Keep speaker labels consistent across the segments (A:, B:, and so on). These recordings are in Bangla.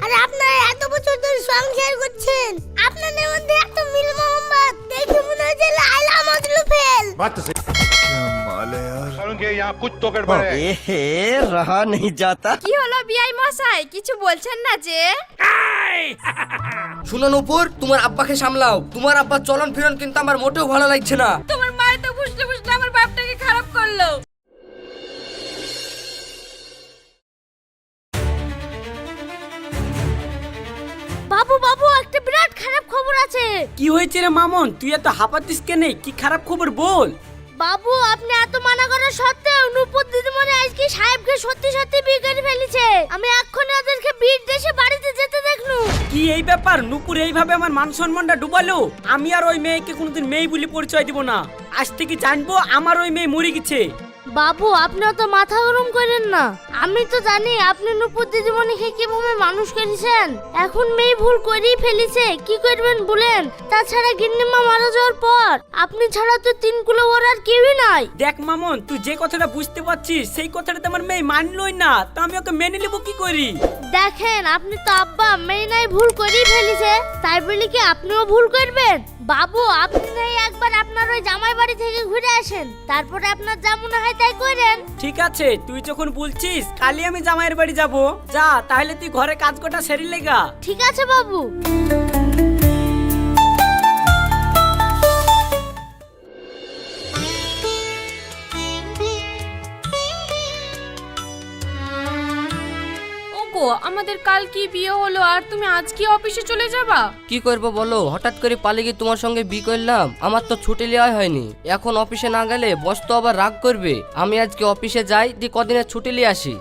A: আর আপনারা এত বছর ধরে সংসার করছেন, আপনাদের মধ্যে এত মিল মোহাম্মদ দেখে মনে হচ্ছে লাইলা মজনু ফেল।
B: बात तो सही। क्या माल है यार।
C: उनके यहाँ कुछ तो गड़बड़ है।
D: এ রহা नहीं जाता।
E: কি হলো বিআই মশাই, কিছু বলছেন না যে?
F: শুনো নূপুর, তোমার আব্বাকে সামলাও। তোমার আব্বার চলন ফিরন কিন্তু আমার মোটেও ভালো লাগছে না।
E: তোমার মায়ে তো বুঝতে বুঝতে আমার বাপটাকে খারাপ করলো।
A: বাবু বাবু একটা বিরাট খারাপ খবর আছে।
G: কি হয়েছে রে মামন, তুই এত হাঁপাতিস কেনে? কি খারাপ খবর বল।
A: বাবু আপনি এত মানা করা সত্ত্বেও নূপুর দিদিমণি আজকে সাহেবকে সত্যি সত্যি বিয়ে করে ফেলেছে। আমি এক্ষুনি ওদেরকে বিয়ের দেশে বাড়িতে যেতে দেখনু।
G: কি এই ব্যাপার? নূপুর এইভাবে আমার মান সম্মানটা ডুবালো। আমি আর ওই মেয়েকে কোনোদিন মেয়ে বলে পরিচয় দিব না। আজ থেকে জানবো আমার ওই মেয়ে মরে গেছে।
A: বাবু আপনি তো মাথা গরম করেন না। আমি তো জানি আপনি নূপুর দিদিমণিকে কিভাবে মানুষ করেছেন। এখন মেয়ে ভুল করেই ফেলেছে, কি করবেন বলেন? তাছাড়া গিন্নিমা মারা যাওয়ার পর আপনি ছাড়া তো তিন কুলো ওর আর কেউই নাই।
G: দেখ মামন, তুই যে কথাটা বুঝতে পারছিস সেই কথাটা তো আমার মেয়ে মানলই না, তা আমি ওকে মেনে নেবো কি করি?
A: দেখেন আপনি তো আব্বা মেয়ে নাই ভুল করেই ফেলেছে, তাই বলি কি আপনিও ভুল করবেন? বাবু আপনি নাই একবার আপনার ওই জামাই বাড়ি থেকে ঘুরে আসেন, তারপরে আপনার যা মনে হয় তাই করেন।
G: ঠিক আছে, তুই যখন বলছিস কালই আমি জামাইয়ের বাড়ি যাব। যা তাহলে তুই ঘরে কাজ কটা সেরে লেগা।
A: ঠিক আছে বাবু।
E: ওগো আমাদের কাল কি বিয়ে হলো আর তুমি আজ কি অফিসে চলে যাবা?
F: কি করব বলো, হঠাৎ করে পালিয়ে গিয়ে তোমার সঙ্গে বিয়ে করলাম। আমার তো ছুটি নেওয়াই হয়নি। এখন অফিসে না গেলে বস তো আবার রাগ করবে। আমি আজকে অফিসে যাই, দিয়ে কদিনের ছুটি নিয়ে আসি।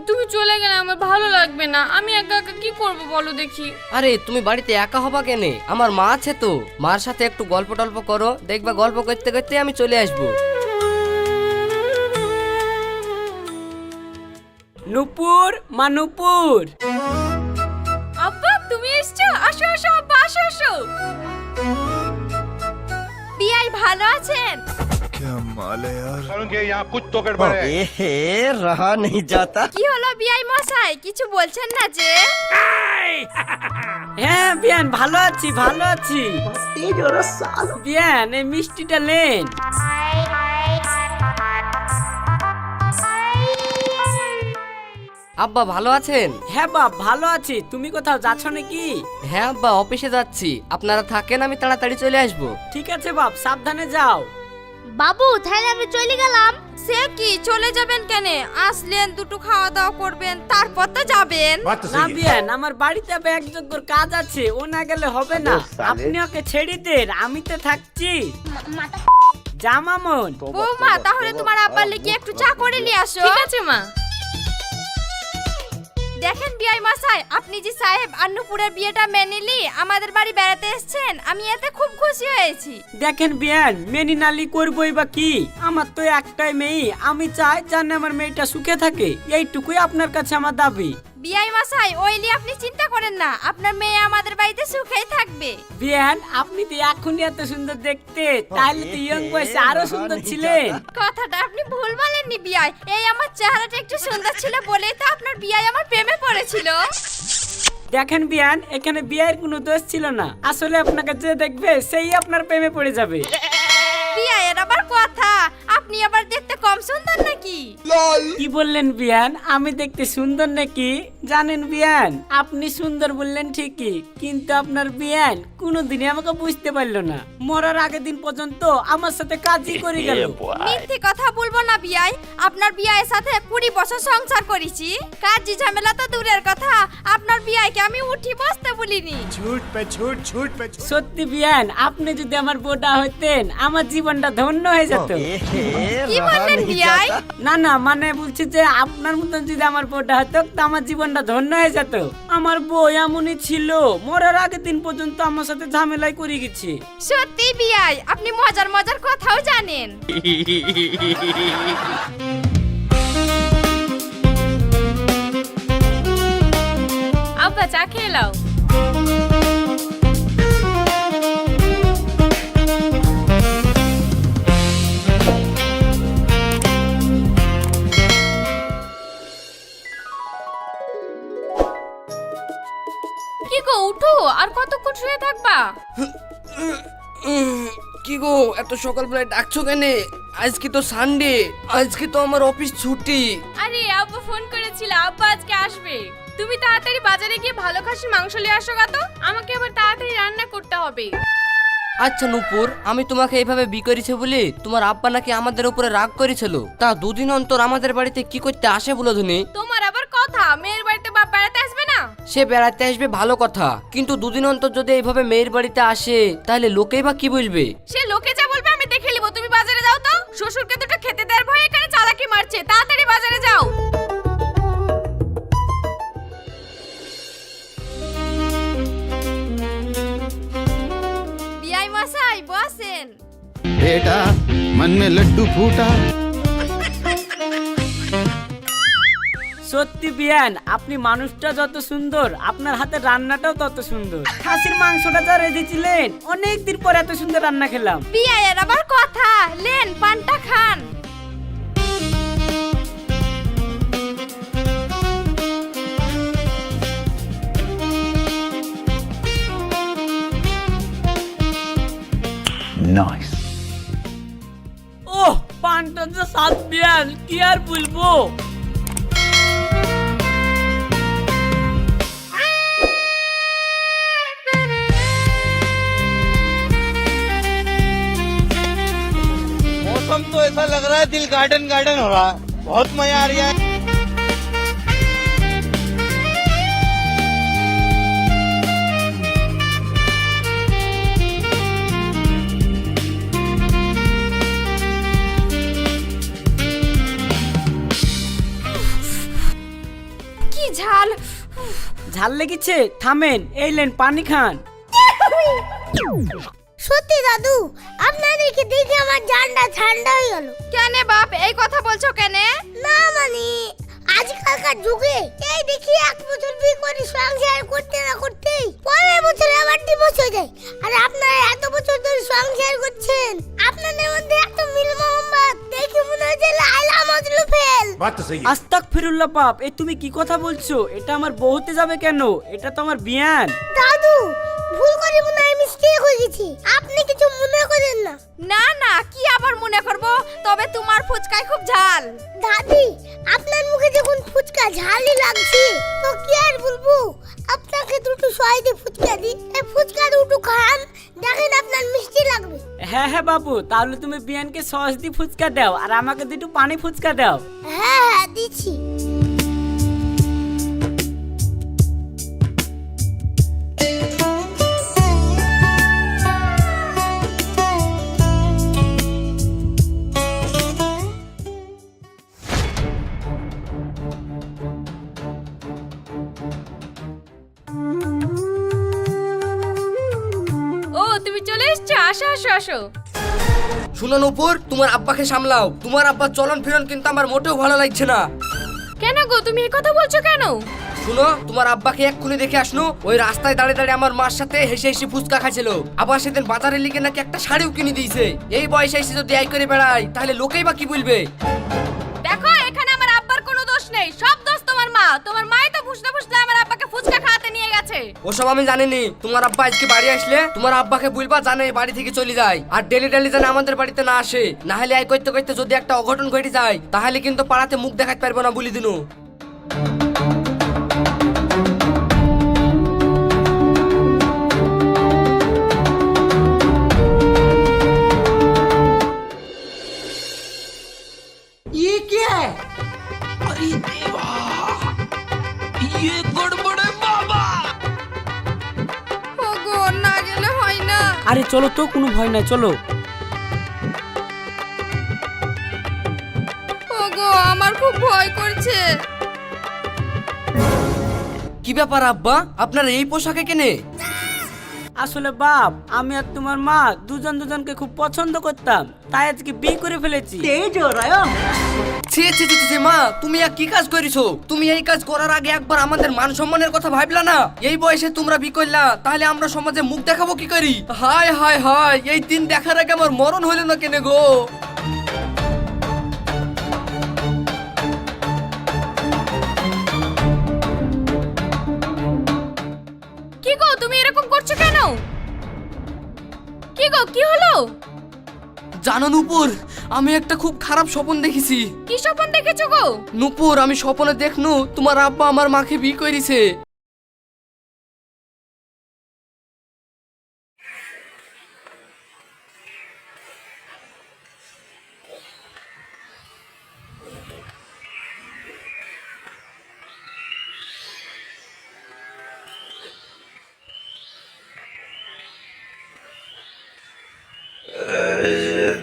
E: তুমি চলে গেলে আমার ভালো লাগবে না। আমি একা একা কি করব বলো দেখি।
F: আরে তুমি বাড়িতে একা হবা কেনে? আমার মা আছে তো, মার সাথে একটু গল্প টল্প করো, দেখবা গল্প করতে করতে আমি চলে আসবো।
G: নূপুর, মা নূপুর।
E: আব্বা তুমি এসছো? আসো আসো আব্বা, আসো আসো। বিআই ভালো আছেন?
B: क्या माल है यार।
C: उनके यहाँ कुछ तो गड़बड़ है।
D: এ রহা नहीं जाता।
E: কি হলো বিআই মশাই, কিছু বলছেন না যে?
G: হ্যাঁ বিয়ান, ভালো আছি ভালো আছি। বিয়ান এই মিষ্টিটা লেন।
F: আব্বা ভালো আছেন?
G: হ্যাঁ বাপ ভালো আছি। তুমি কোথাও যাচ্ছ নাকি?
F: হ্যাঁ আব্বা অফিসে যাচ্ছি, আপনারা থাকেন, আমি তাড়াতাড়ি চলে আসবো।
G: ঠিক আছে বাপ, সাবধানে যাও।
A: বাবু তাহলে আমি চলে গেলাম।
E: সে কি চলে যাবেন কেন? আসলেন দুটো খাওয়া দাওয়া করবেন তারপর তো যাবেন।
B: बात तो
G: না
B: सही है।
G: বিয়ান, আমার বাড়িতে একযোগ্যর কাজ আছে, ও না গেলে হবে না। আপনি ওকে ছেড়ে দেন, আমি তো থাকছি। যা মামন।
E: বৌমা তাহলে তোমার আব্বার লেগে একটু চা করে নিয়ে আসো। ঠিক আছে মা। দেখেন বিআই মশাই, আপনি যে সাহেব আন্নুপুরের বিয়েটা মেনেলি আমাদের বাড়ি বেড়াতে এসেছেন, আমি এতে খুব খুশি হয়েছি।
G: দেখেন বিয়ান, মেনি নালি করবই বা কি? আমার তো একটাই মেয়ে, আমি চাই জানে আমার মেয়েটা সুখে থাকে। এইটুকুই আপনার কাছে আমার দাবি।
E: বিআই মশাই ওইলি আপনি চিন্তা করেন না, আপনার মেয়ে আমাদের বাড়িতে সুখেই থাকবে।
G: বিয়ান, আপনি তো এখনই এত সুন্দর দেখতে, তাহলে তো ইয়ং বয়সে আরো সুন্দর ছিলেন।
E: কথাটা আপনি ভুল বলেননি বিআই, এই আমার চেহারাটা একটু সুন্দর ছিল বলেই তো আপনার বিআই আমার প্রেমে পড়েছিল।
G: দেখেন বিয়ান, এখানে বিয়ের কোনো দোষ ছিল না। আসলে আপনাকে যে দেখবে সেই আপনার প্রেমে পড়ে যাবে।
E: বিআইয়ের আবার কথা, আপনি আবার দেখতে কম সুন্দর নাকি?
G: কি বললেন বিয়ান? আমি দেখতে সুন্দর নাকি? জানেন বিয়ান, আপনি সুন্দর বললেন ঠিকই, কিন্তু আপনার বিয়ান কোনোদিনই আমাকে বুঝতে পারলো না। মরার আগের দিন পর্যন্ত আমার সাথে কাজই করে গেল।
E: মিথ্যে কথা বলবো না বিআই, আপনার বিআইয়ের সাথে 20 বছর সংসার করেছি। কাজী ঝামেলা তো দূরের কথা, আপনার বিআইকে আমি উঠি বসতে বলিনি।
B: झूठ पे झूठ, झूठ पे झूठ।
G: সত্যি বিয়ান, আপনি যদি আমার বোটা হইতেন আমার জীবনটা ধন্য হয়ে যেত।
E: কি বললেন বিআই?
G: না না, মানে বলছি যে আপনার মতন যদি আমার বউটা হতো তো আমার জীবনটা ধন্য হয়ে যেত। আমার বউ এমনই ছিল, মরার আগের দিন পর্যন্ত আমার সাথে ঝামেলাই করে গেছে।
E: সত্যি বিআই, আপনি মজার মজার কথাও জানেন। আব্বা চা খেয়ে নাও। গো উঠো, আর কতক্ষণ শুয়ে থাকবা?
F: কি গো এত সকালবেলায় ডাকছো কেন? আজকে তো সানডে, আজকে তো আমার অফিস ছুটি।
E: আরে আব্বু ফোন করেছিল, আব্বু আজকে আসবে। তুমি তাড়াতাড়ি বাজারে গিয়ে ভালো খাসির মাংস নিয়ে আসো গা তো, আমাকে আবার তাড়াতাড়ি রান্না করতে হবে।
F: আচ্ছা নূপুর, আমি তোমাকে এইভাবে করেছে বলে তোমার আব্বা নাকি আমাদের উপরে রাগ করেছিল। তা দুদিন অন্তর আমাদের বাড়িতে কি করতে আসে বলো ধনী?
E: তোমার আবার কথা, মেয়ের বাড়িতে বাপ বেড়াতে আসবে না?
F: সে বেড়াতে আসবে ভালো কথা, কিন্তু দুদিন অন্তর যদি এইভাবে মেয়ের বাড়িতে আসে তাহলে লোকেই বা কি বলবে?
E: সে লোকে যা বলবে আমি দেখে নেবো। তুমি বাজারে যাও তো, শ্বশুরকে দুটো খেতে দেওয়ার ভয়ে এখানে চালাকি মারছে। তাড়াতাড়ি বাজারে যাও। বিআই মশাই বসেন।
H: बेटा मन में लड्डू फूटा।
G: সত্যি বিয়ান, আপনি মানুষটা যত সুন্দর, আপনার হাতের রান্নাটাও তত সুন্দর। খাসির মাংসটা যা রেঁধেছিলেন, অনেকদিন পর এত সুন্দর রান্না খেলাম।
E: বিআইয়ের আবার কথা, লেন পানটা খান।
B: नाइस।
G: ওহ, পানটা তো স্বাদ বিয়ান, কি আর বলবো।
I: मौसम तो ऐसा लग रहा है दिल गार्डन गार्डन हो रहा है, बहुत मजा आ रही है।
E: কি ঝাল!
G: ঝাল লেগেছে? থামেন, এই লেন পানি খান।
A: সত্যি দাদু, আপনাদেরকে দেখে আমার জানটা ঠান্ডা হয়ে গেল।
E: কেন বাপ এই কথা বলছো কেন?
A: না মানে আজকালকার যুগে এই দেখি 1 বছর বিয়ে করে সংসার করতে না করতেই পরের বছরে আবার ডিভোর্স হয়ে যায়। আর আপনারা এত বছর ধরে সংসার করছেন, আপনাদের মধ্যে এত মিল মোহাম্মত দেখে মনে হচ্ছে লাইলা মজনু ফেল।
B: बात तो सही है।
G: আস্তাগফিরুল্লাহ বাপ, এই তুমি কি কথা বলছো? এটা আমার বউতে যাবে কেন? এটা তো আমার বিয়ান।
A: দাদু, ভুল করে মনে হয় মিস্টেক হয়ে গেছে, আপনি কিছু মনে করেন না।
E: না না, কি আবার মনে করব? তবে তোমার ফুচকায় খুব ঝাল।
A: দাদি, আপনার মুখে যখন ফুচকা ঝালই লাগছে তো কি আর বলবো, আপনাকে দুটো সহায়তে ফুচকা দিই, এই ফুচকা দুটো খান, দেখেন আপনার মিষ্টি লাগবে।
G: হ্যাঁ হ্যাঁ বাবু, তাহলে তুমি বিয়ানকে সস দিয়ে ফুচকা দাও আর আমাকে দুটো পানি ফুচকা দাও।
A: হ্যাঁ হ্যাঁ দিচ্ছি।
E: ও তুমি চলে এসছো, আসো আসো আসো।
F: শুনো নূপুর, তোমার আব্বাকে সামলাও। তোমার আব্বার চলন ফিরন কিন্তু আমার মোটেও ভালো লাগছে না।
E: কেন গো, তুমি এই কথা বলছো কেন?
F: শুনো, তোমার আব্বাকে এক্ষুনি দেখে আসনো, ওই রাস্তায় দাঁড়িয়ে দাঁড়িয়ে আমার মার সাথে হেসে হেসে ফুচকা খাচ্ছিল। আবার সেদিন বাজারে লিখে নাকি একটা শাড়িও কিনে দিয়েছে। এই বয়সে এসে যদি এই করে বেড়ায় তাহলে লোকেই বা কি বলবে?
E: দেখো, এখানে আমার আব্বার কোনো দোষ নেই, সব দোষ তোমার মা। তোমার মাই তো ফুসতে ফুসতে আমার আব্বাকে ফুচকা খাওয়াতে নিয়ে গেছে।
F: ওসব আমি জানিনি। তোমার আব্বা আজকে বাড়ি আসলে তোমার আব্বাকে বলবা জানে বাড়ি থেকে চলে যায়, আর ডেলি ডেলি জানে আমাদের বাড়িতে না আসে। না হলে এই করতে করতে যদি একটা অঘটন ঘটে যায় তাহলে কিন্তু পাড়াতে মুখ দেখাতে পারবো না বলি দিনু।
E: ওগো, না গেলে হয় না।
G: আরে চলো তো, কোনো ভয় নাই, চলো।
E: ওগো, আমার খুব ভয় করছে।
F: কি ব্যাপার আব্বা, আপনার এই পোশাকে কেনে?
G: আসলে বাপ, আমি আর তোমার মা দুজন দুজনকে খুব পছন্দ করতাম, তাই আজকে বিয়ে করে ফেলেছি।
F: ছি ছি ছি ছি, মা তুমি আর কি কাজ করেছো? তুমি এই কাজ করার আগে একবার আমাদের মান সম্মানের কথা ভাবলা না? এই বয়সে তোমরা বিয়ে করলা, তাহলে আমরা সমাজে মুখ দেখাবো কি করি? হায় হায় হায়, এই দিন দেখার আগে আমার মরণ হইল না কেনে গো?
E: কি গো তুমি এরকম করছো কেন? কি গো কি হলো?
F: জানো নূপুর, আমি একটা খুব খারাপ স্বপ্ন দেখেছি।
E: কি স্বপ্ন দেখেছো গো?
F: নূপুর, আমি স্বপ্নে দেখনু তোমার আব্বা আমার মাকে বিয়ে করেছে।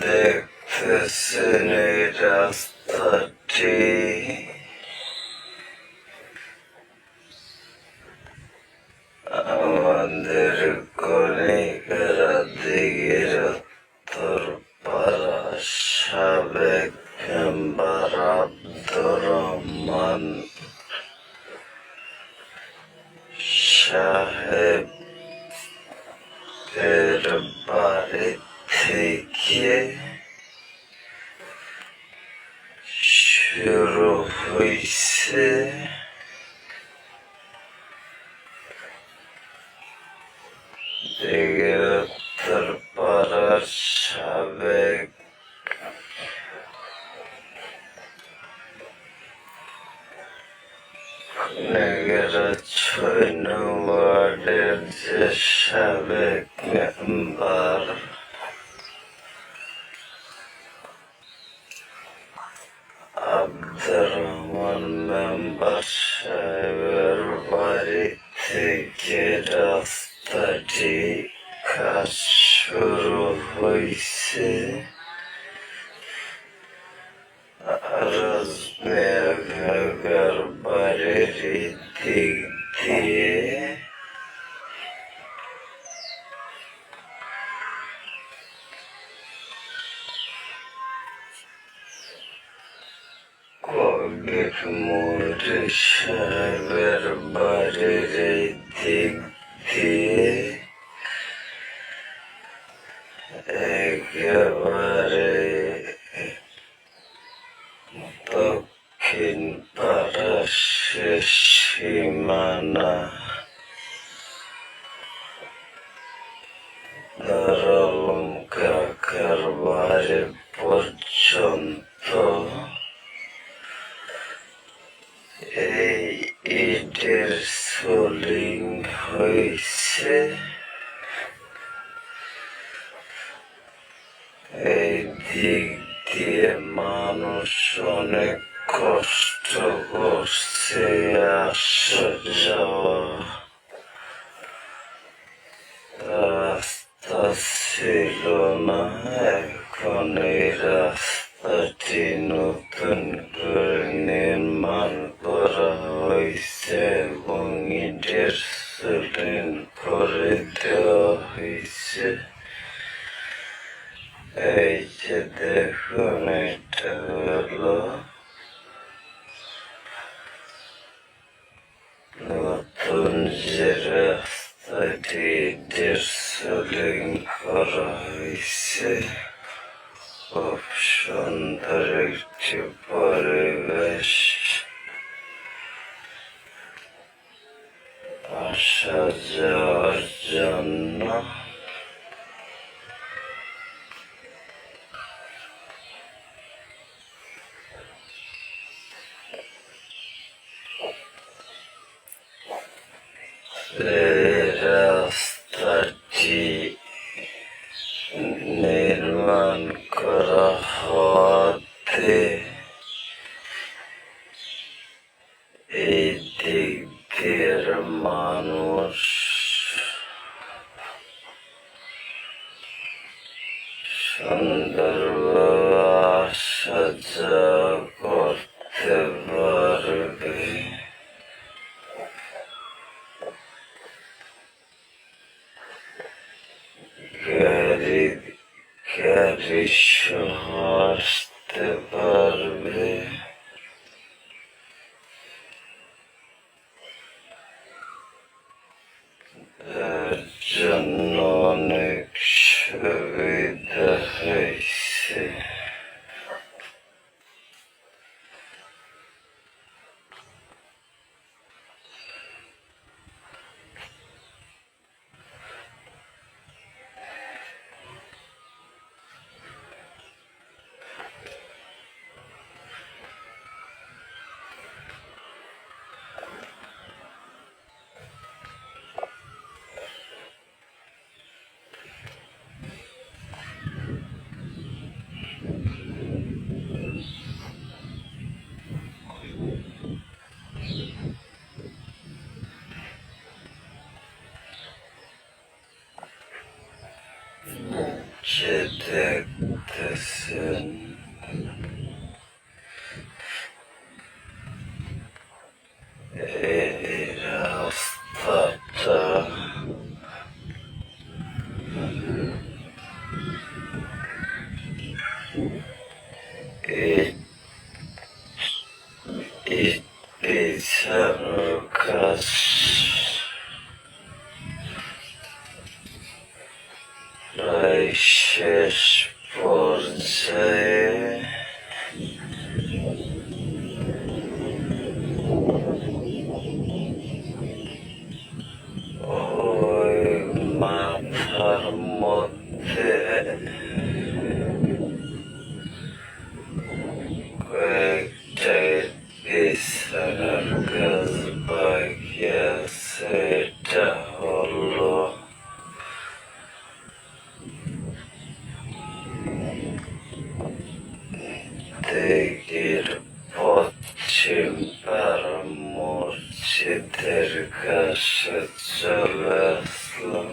D: দেখতেছেন এই রাস্তাটি, আমাদের কলিকারা দিকের উত্তর পাড়া সাবেক মেম্বার আব্দুর রহমান সাহেব এর বাড়ি থেকে শুরু হইছে দিকের উত্তর পাড়ার সাবেক নেগেরা ৬ নং ওয়ার্ডের যে সাবেক মেম্বার আব্দুর রহমান মেম্বার সাহেবের বাড়ি থেকে রাস্তাটি কাজ শুরু হইছে। রাজমিয়া কাকার বাড়ির দিক দিয়ে কবির মৌরি সাহেবের বাড়ির দিক দিয়ে একেবারে দক্ষিণ পাড়ার শেষ সীমানা দারুল কাকার বাড়ি পর্যন্ত এই ইটের সোলিং হয়েছে। এই দিক দিয়ে মানুষ অনেক কষ্ট করছে আসা যাওয়া। রাস্তা ছিল না, এখন এই রাস্তাটি নতুন করে নির্মাণ করা হয়েছে এবং ইটের সোলিং করে দেওয়া হয়েছে। এই যে দেখুন, এটা হলো নতুন যে রাস্তাটি ইটের সোলিং করা হয়েছে। খুব সুন্দর একটি পরিবেশ, আসা যাওয়ার জন্য। এই রাস্তাটি নির্মাণ করা হতে এই দিক দিয়ে মানুষ সুন্দরভাবে আসা যাওয়া করতে পারবে। গাড়ি সহ আসতে পারবে। এর জন্য অনেক সুবিধা হয়েছে। দেখতেছেন এই রাস্তাটা বিছানোর কাজ প্রায় শেষ পর্যায়ে। ওই মাথার মধ্যে কয়েকটা বিছানার কাজ বাকি আছে। এটা হলো দিঘির পশ্চিম পাড় মসজিদের কাছে চলে আসলাম।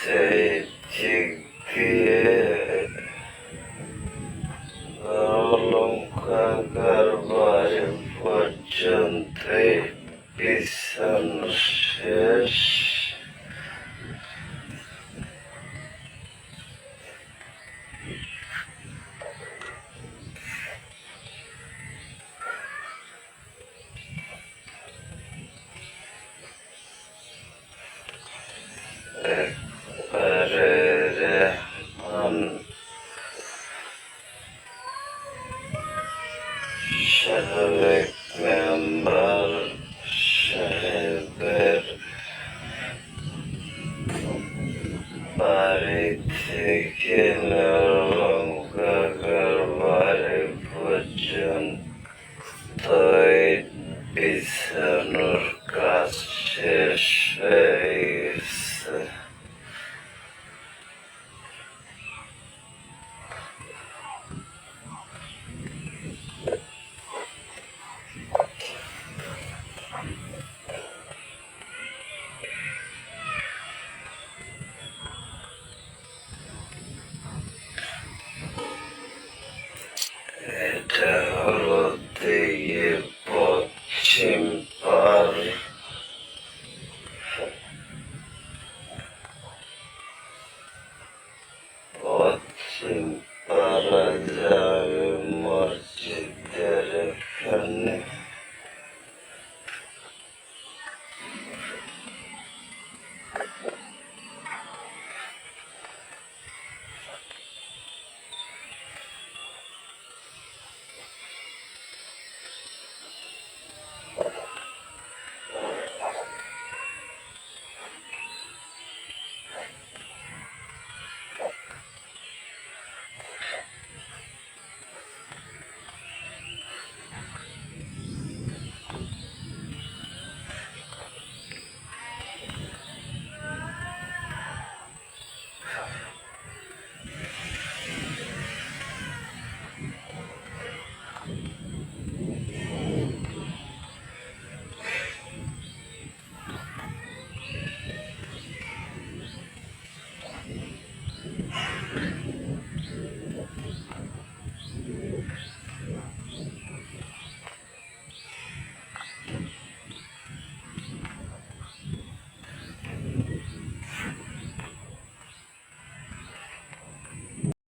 D: সেই দিক দিয়ে অলঙ্কার বাড়ি পর্যন্ত বিছানো শেষ। একবারে রেহমান সাবেক মেম্বার সাহেবের বাড়ি থেকে অলঙ্কার বাড়ি পর্যন্ত বিছানোর কাজ শেষ হয়ে গেছে।